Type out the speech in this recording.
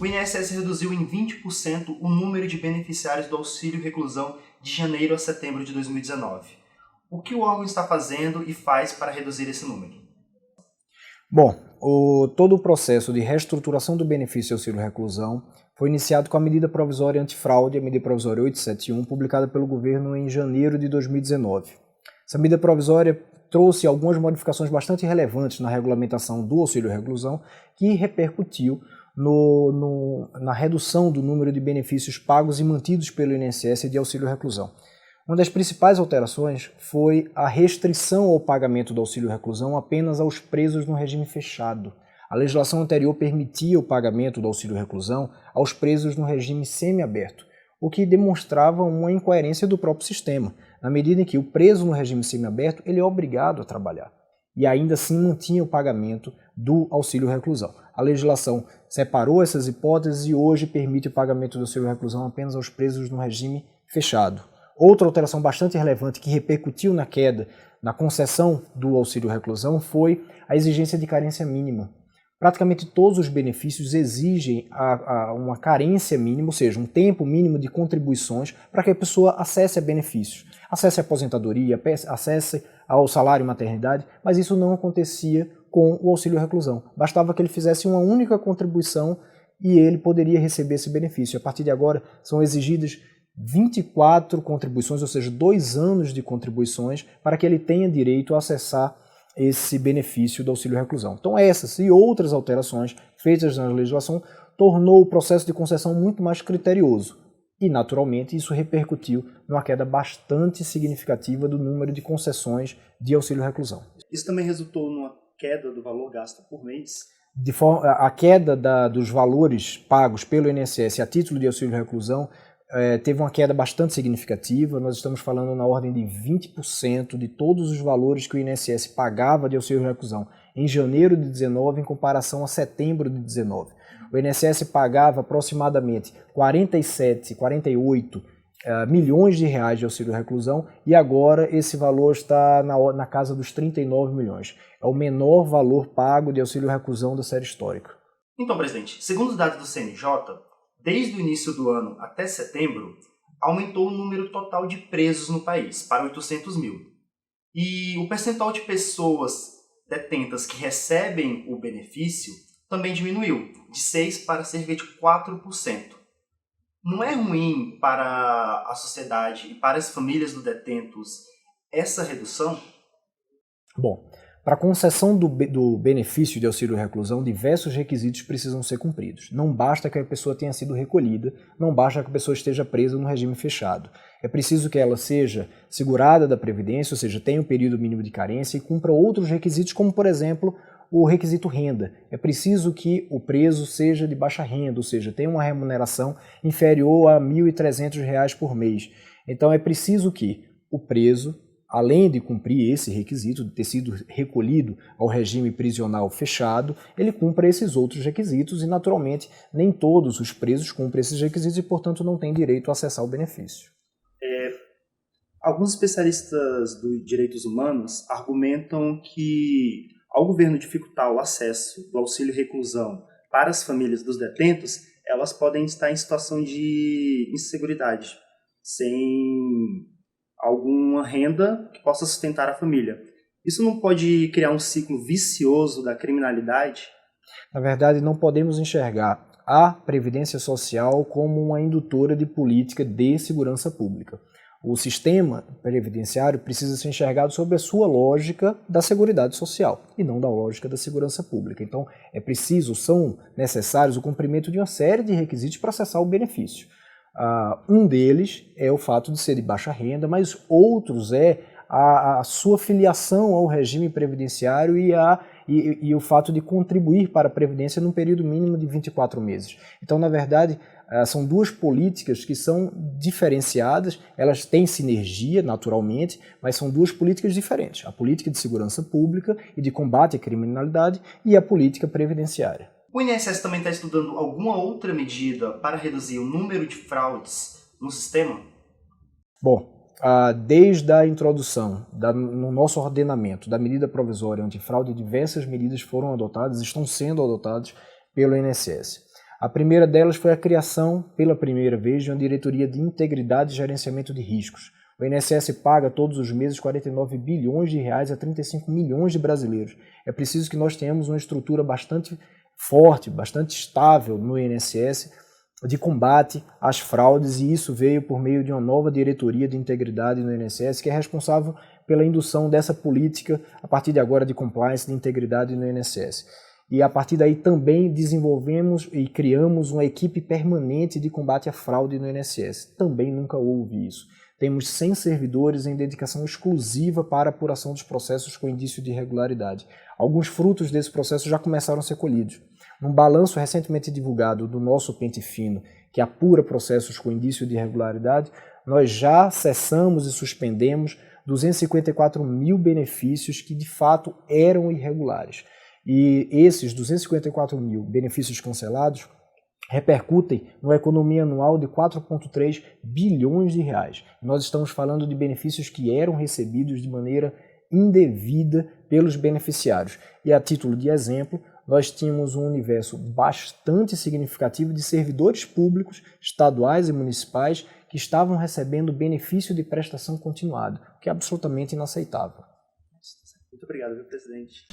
o INSS reduziu em 20% o número de beneficiários do auxílio reclusão de janeiro a setembro de 2019. O que o órgão está fazendo e faz para reduzir esse número? Bom, todo o processo de reestruturação do benefício auxílio reclusão foi iniciado com a medida provisória antifraude, a medida provisória 871, publicada pelo governo em janeiro de 2019. Essa medida provisória trouxe algumas modificações bastante relevantes na regulamentação do auxílio reclusão, que repercutiu na redução do número de benefícios pagos e mantidos pelo INSS de auxílio reclusão. Uma das principais alterações foi a restrição ao pagamento do auxílio reclusão apenas aos presos no regime fechado. A legislação anterior permitia o pagamento do auxílio reclusão aos presos no regime semiaberto, o que demonstrava uma incoerência do próprio sistema, na medida em que o preso no regime semiaberto ele é obrigado a trabalhar e ainda assim mantinha o pagamento do auxílio reclusão. A legislação separou essas hipóteses e hoje permite o pagamento do auxílio reclusão apenas aos presos no regime fechado. Outra alteração bastante relevante que repercutiu na queda na concessão do auxílio reclusão foi a exigência de carência mínima. Praticamente todos os benefícios exigem uma carência mínima, ou seja, um tempo mínimo de contribuições para que a pessoa acesse a benefícios, acesse a aposentadoria, acesse ao salário maternidade, mas isso não acontecia com o auxílio reclusão. Bastava que ele fizesse uma única contribuição e ele poderia receber esse benefício. A partir de agora são exigidas 24 contribuições, ou seja, 2 anos de contribuições para que ele tenha direito a acessar esse benefício do auxílio reclusão. Então essas e outras alterações feitas na legislação tornou o processo de concessão muito mais criterioso e, naturalmente, isso repercutiu numa queda bastante significativa do número de concessões de auxílio reclusão. Isso também resultou numa queda do valor gasto por mês? A queda dos valores pagos pelo INSS a título de auxílio reclusão teve uma queda bastante significativa. Nós estamos falando na ordem de 20% de todos os valores que o INSS pagava de auxílio reclusão em janeiro de 19 em comparação a setembro de 19. O INSS pagava aproximadamente 48 milhões de reais de auxílio reclusão e agora esse valor está na casa dos 39 milhões. É o menor valor pago de auxílio reclusão da série histórica. Então, presidente, segundo os dados do CNJ, desde o início do ano até setembro, aumentou o número total de presos no país para 800 mil. E o percentual de pessoas detentas que recebem o benefício também diminuiu, de 6% para cerca de 4%. Não é ruim para a sociedade e para as famílias dos detentos essa redução? Bom, para a concessão do benefício de auxílio reclusão, diversos requisitos precisam ser cumpridos. Não basta que a pessoa tenha sido recolhida, não basta que a pessoa esteja presa no regime fechado. É preciso que ela seja segurada da Previdência, ou seja, tenha um período mínimo de carência e cumpra outros requisitos, como, por exemplo, o requisito renda. É preciso que o preso seja de baixa renda, ou seja, tenha uma remuneração inferior a R$ 1.300 por mês. Então é preciso que o preso, além de cumprir esse requisito, de ter sido recolhido ao regime prisional fechado, ele cumpra esses outros requisitos e, naturalmente, nem todos os presos cumprem esses requisitos e, portanto, não têm direito a acessar o benefício. Alguns especialistas dos direitos humanos argumentam que, ao governo dificultar o acesso do auxílio reclusão para as famílias dos detentos, elas podem estar em situação de inseguridade, sem alguma renda que possa sustentar a família. Isso não pode criar um ciclo vicioso da criminalidade? Na verdade, não podemos enxergar a Previdência Social como uma indutora de política de segurança pública. O sistema previdenciário precisa ser enxergado sob a sua lógica da seguridade social e não da lógica da segurança pública. Então, são necessários o cumprimento de uma série de requisitos para acessar o benefício. Um deles é o fato de ser de baixa renda, mas outros é a sua filiação ao regime previdenciário e o fato de contribuir para a Previdência num período mínimo de 24 meses. Então, na verdade, são duas políticas que são diferenciadas, elas têm sinergia, naturalmente, mas são duas políticas diferentes. A política de segurança pública e de combate à criminalidade e a política previdenciária. O INSS também está estudando alguma outra medida para reduzir o número de fraudes no sistema? Bom, desde a introdução no nosso ordenamento da medida provisória antifraude, diversas medidas foram adotadas, estão sendo adotadas pelo INSS. A primeira delas foi a criação, pela primeira vez, de uma diretoria de integridade e gerenciamento de riscos. O INSS paga todos os meses 49 bilhões de reais a 35 milhões de brasileiros. É preciso que nós tenhamos uma estrutura bastante forte, bastante estável no INSS de combate às fraudes, e isso veio por meio de uma nova diretoria de integridade no INSS, que é responsável pela indução dessa política, a partir de agora, de compliance, de integridade no INSS. E a partir daí também desenvolvemos e criamos uma equipe permanente de combate à fraude no INSS. Também nunca houve isso. Temos 100 servidores em dedicação exclusiva para a apuração dos processos com indício de irregularidade. Alguns frutos desse processo já começaram a ser colhidos. Num balanço recentemente divulgado do nosso Pente Fino, que apura processos com indício de irregularidade, nós já cessamos e suspendemos 254 mil benefícios que de fato eram irregulares. E esses 254 mil benefícios cancelados repercutem numa economia anual de 4,3 bilhões de reais. Nós estamos falando de benefícios que eram recebidos de maneira indevida pelos beneficiários. E a título de exemplo, nós tínhamos um universo bastante significativo de servidores públicos, estaduais e municipais, que estavam recebendo benefício de prestação continuada, o que é absolutamente inaceitável. Muito obrigado, viu, presidente?